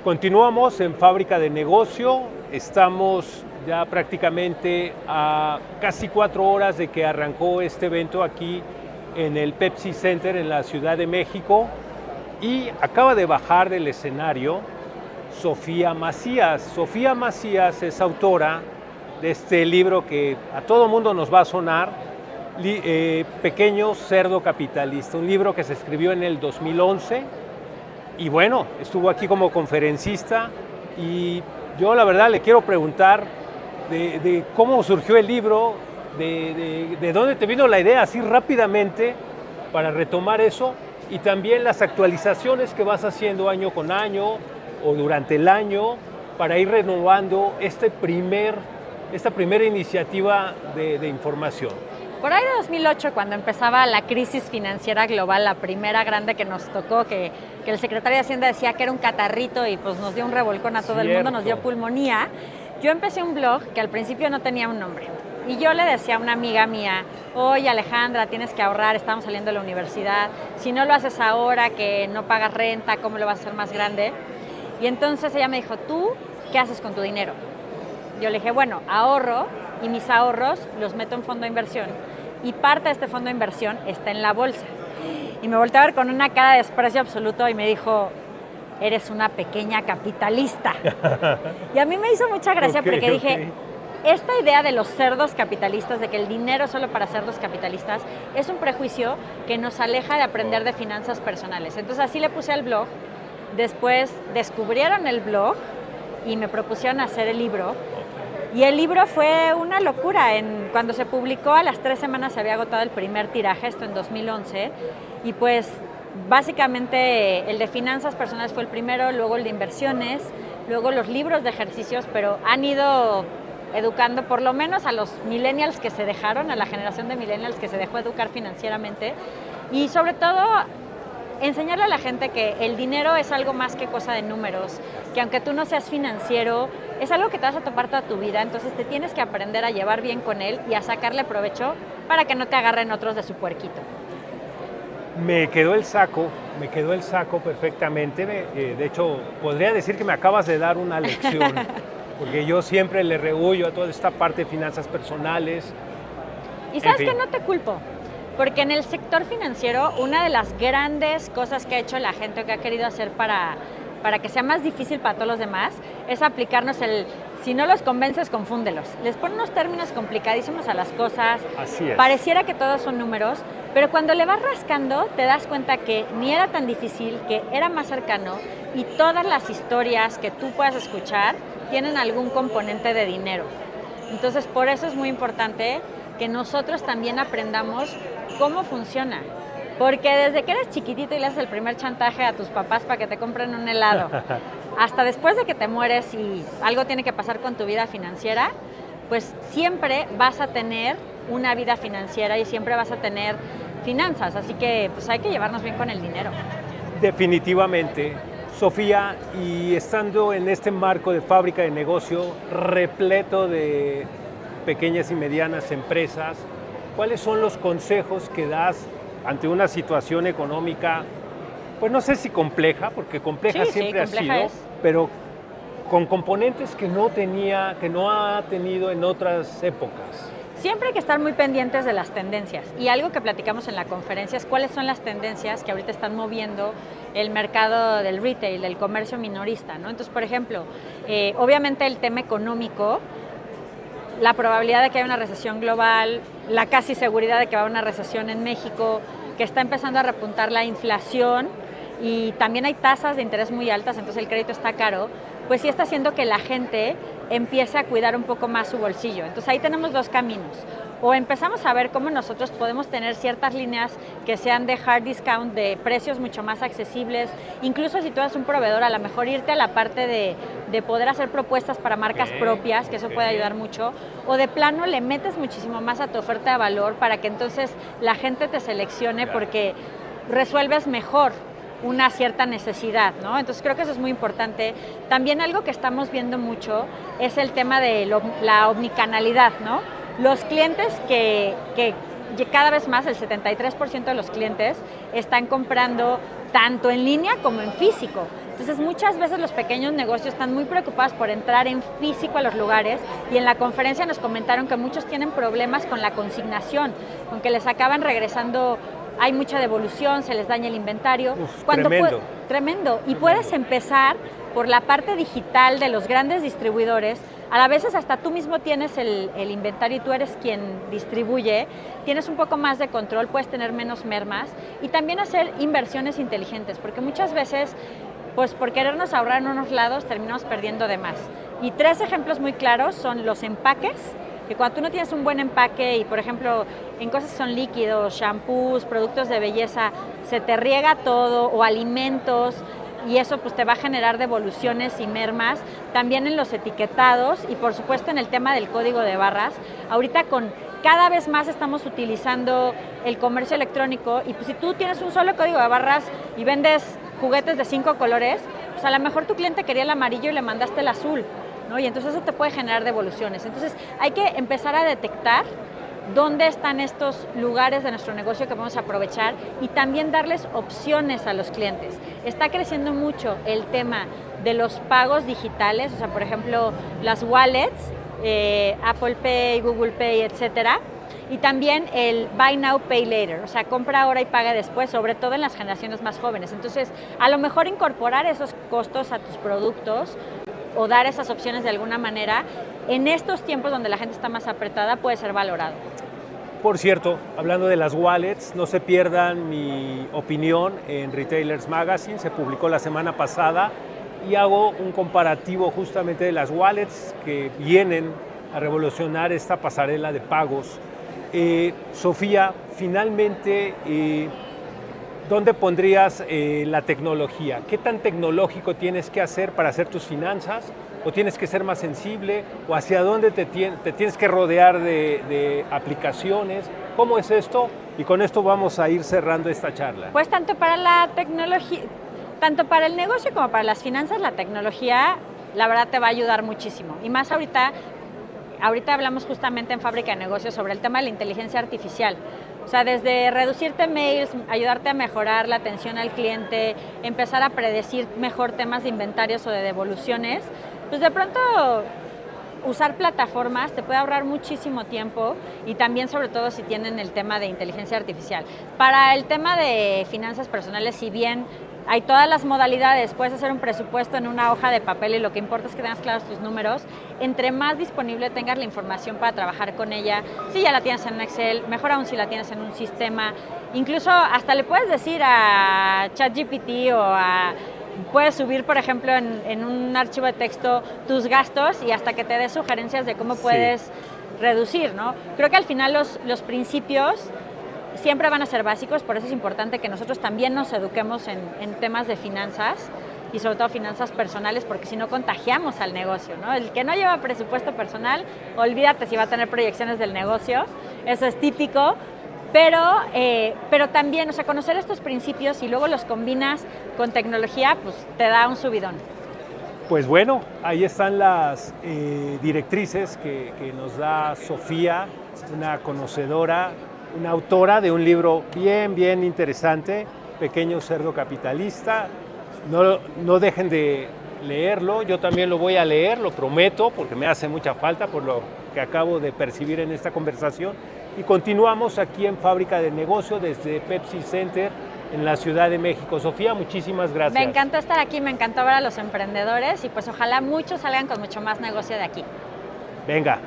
Continuamos en Fábrica de Negocio, estamos ya prácticamente a casi 4 horas de que arrancó este evento aquí en el Pepsi Center en la Ciudad de México y acaba de bajar del escenario Sofía Macías. Sofía Macías es autora de este libro que a todo mundo nos va a sonar, Pequeño Cerdo Capitalista, un libro que se escribió en el 2011 y bueno, estuvo aquí como conferencista y yo la verdad le quiero preguntar de cómo surgió el libro, de dónde te vino la idea así rápidamente para retomar eso y también las actualizaciones que vas haciendo año con año o durante el año para ir renovando esta primera iniciativa de información. Por ahí de 2008, cuando empezaba la crisis financiera global, la primera grande que nos tocó, que el secretario de Hacienda decía que era un catarrito y pues nos dio un revolcón a todo el mundo, nos dio pulmonía, yo empecé un blog que al principio no tenía un nombre. Y yo le decía a una amiga mía, oye Alejandra, tienes que ahorrar, estamos saliendo de la universidad, si no lo haces ahora, que no pagas renta, ¿cómo lo vas a hacer más grande? Y entonces ella me dijo, ¿tú qué haces con tu dinero? Yo le dije, bueno, ahorro y mis ahorros los meto en fondo de inversión y parte de este fondo de inversión está en la bolsa. Y me volteó a ver con una cara de desprecio absoluto y me dijo, eres una pequeña capitalista. Y a mí me hizo mucha gracia porque dije, esta idea de los cerdos capitalistas, de que el dinero es solo para cerdos capitalistas, es un prejuicio que nos aleja de aprender de finanzas personales. Entonces así le puse al blog, después descubrieron el blog y me propusieron hacer el libro. Y el libro fue una locura. Cuando se publicó, a las 3 semanas se había agotado el primer tiraje, esto en 2011. Y pues básicamente el de finanzas personales fue el primero, luego el de inversiones, luego los libros de ejercicios, pero han ido educando por lo menos a los millennials que se dejaron, a la generación de millennials que se dejó educar financieramente. Y sobre todo enseñarle a la gente que el dinero es algo más que cosa de números, que aunque tú no seas financiero, es algo que te vas a topar toda tu vida, entonces te tienes que aprender a llevar bien con él y a sacarle provecho para que no te agarren otros de su puerquito. Me quedó el saco perfectamente, de hecho podría decir que me acabas de dar una lección, porque yo siempre le rehuyo a toda esta parte de finanzas personales. Y sabes que no te culpo. Porque en el sector financiero, una de las grandes cosas que ha hecho la gente o que ha querido hacer para que sea más difícil para todos los demás es aplicarnos si no los convences, confúndelos. Les ponen unos términos complicadísimos a las cosas. Así es. Pareciera que todos son números, pero cuando le vas rascando te das cuenta que ni era tan difícil, que era más cercano y todas las historias que tú puedas escuchar tienen algún componente de dinero. Entonces, por eso es muy importante que nosotros también aprendamos cómo funciona. Porque desde que eres chiquitito y le haces el primer chantaje a tus papás para que te compren un helado, hasta después de que te mueres y algo tiene que pasar con tu vida financiera, pues siempre vas a tener una vida financiera y siempre vas a tener finanzas. Así que pues hay que llevarnos bien con el dinero. Definitivamente. Sofía, y estando en este marco de Fábrica de Negocio repleto de pequeñas y medianas empresas, ¿cuáles son los consejos que das ante una situación económica, pues no sé si compleja, porque compleja siempre compleja ha sido, es. pero con componentes que no ha tenido en otras épocas? Siempre hay que estar muy pendientes de las tendencias y algo que platicamos en la conferencia es cuáles son las tendencias que ahorita están moviendo el mercado del retail, del comercio minorista, ¿no? Entonces, por ejemplo, obviamente el tema económico, la probabilidad de que haya una recesión global, la casi seguridad de que va a haber una recesión en México, que está empezando a repuntar la inflación y también hay tasas de interés muy altas, entonces el crédito está caro, pues sí está haciendo que la gente empiece a cuidar un poco más su bolsillo. Entonces ahí tenemos dos caminos. O empezamos a ver cómo nosotros podemos tener ciertas líneas que sean de hard discount, de precios mucho más accesibles. Incluso si tú eres un proveedor, a lo mejor irte a la parte de poder hacer propuestas para marcas propias, que eso puede ayudar mucho. O de plano le metes muchísimo más a tu oferta de valor para que entonces la gente te seleccione porque resuelves mejor una cierta necesidad, ¿no? Entonces creo que eso es muy importante. También algo que estamos viendo mucho es el tema de la omnicanalidad, ¿no? Los clientes que cada vez más, el 73% de los clientes están comprando tanto en línea como en físico. Entonces muchas veces los pequeños negocios están muy preocupados por entrar en físico a los lugares, y en la conferencia nos comentaron que muchos tienen problemas con la consignación, con que les acaban regresando, hay mucha devolución, se les daña el inventario. Tremendo. Tremendo. Y puedes empezar por la parte digital de los grandes distribuidores. A veces hasta tú mismo tienes el inventario y tú eres quien distribuye, tienes un poco más de control, puedes tener menos mermas y también hacer inversiones inteligentes, porque muchas veces, pues por querernos ahorrar en unos lados, terminamos perdiendo de más. Y 3 ejemplos muy claros son los empaques, que cuando tú no tienes un buen empaque y, por ejemplo, en cosas que son líquidos, shampoos, productos de belleza, se te riega todo, o alimentos, y eso pues te va a generar devoluciones y mermas. También en los etiquetados y por supuesto en el tema del código de barras. Ahorita cada vez más estamos utilizando el comercio electrónico, y pues si tú tienes un solo código de barras y vendes juguetes de 5 colores, pues a lo mejor tu cliente quería el amarillo y le mandaste el azul, ¿no? Y entonces eso te puede generar devoluciones. Entonces hay que empezar a detectar dónde están estos lugares de nuestro negocio que podemos aprovechar y también darles opciones a los clientes. Está creciendo mucho el tema de los pagos digitales, o sea, por ejemplo, las wallets, Apple Pay, Google Pay, etcétera. Y también el Buy Now, Pay Later, o sea, compra ahora y paga después, sobre todo en las generaciones más jóvenes. Entonces, a lo mejor incorporar esos costos a tus productos o dar esas opciones de alguna manera, en estos tiempos donde la gente está más apretada, puede ser valorado. Por cierto, hablando de las wallets, no se pierdan mi opinión en Retailers Magazine, se publicó la semana pasada y hago un comparativo justamente de las wallets que vienen a revolucionar esta pasarela de pagos. Sofía, finalmente, ¿dónde pondrías la tecnología? ¿Qué tan tecnológico tienes que hacer para hacer tus finanzas? ¿O tienes que ser más sensible? ¿O hacia dónde te tienes que rodear de aplicaciones? ¿Cómo es esto? Y con esto vamos a ir cerrando esta charla. Pues tanto para la tecnología, tanto para el negocio como para las finanzas, la tecnología, la verdad, te va a ayudar muchísimo. Y más ahorita hablamos justamente en Fábrica de Negocios sobre el tema de la inteligencia artificial. O sea, desde reducirte mails, ayudarte a mejorar la atención al cliente, empezar a predecir mejor temas de inventarios o de devoluciones, pues de pronto usar plataformas te puede ahorrar muchísimo tiempo, y también sobre todo si tienen el tema de inteligencia artificial. Para el tema de finanzas personales, si bien hay todas las modalidades, puedes hacer un presupuesto en una hoja de papel y lo que importa es que tengas claros tus números. Entre más disponible tengas la información para trabajar con ella, si ya la tienes en Excel, mejor aún si la tienes en un sistema, incluso hasta le puedes decir a ChatGPT puedes subir, por ejemplo, en un archivo de texto tus gastos y hasta que te dé sugerencias de cómo puedes reducir, ¿no? Creo que al final los principios siempre van a ser básicos, por eso es importante que nosotros también nos eduquemos en temas de finanzas y sobre todo finanzas personales, porque si no contagiamos al negocio, ¿no? El que no lleva presupuesto personal, olvídate si va a tener proyecciones del negocio, eso es típico, pero también, o sea, conocer estos principios y luego los combinas con tecnología, pues te da un subidón. Pues bueno, ahí están las directrices que nos da Sofía, una conocedora, una autora de un libro bien interesante, Pequeño Cerdo Capitalista. No dejen de leerlo, yo también lo voy a leer, lo prometo, porque me hace mucha falta por lo que acabo de percibir en esta conversación. Y continuamos aquí en Fábrica de Negocio desde Pepsi Center en la Ciudad de México. Sofía, muchísimas gracias. Me encantó estar aquí, me encantó ver a los emprendedores y pues ojalá muchos salgan con mucho más negocio de aquí. Venga.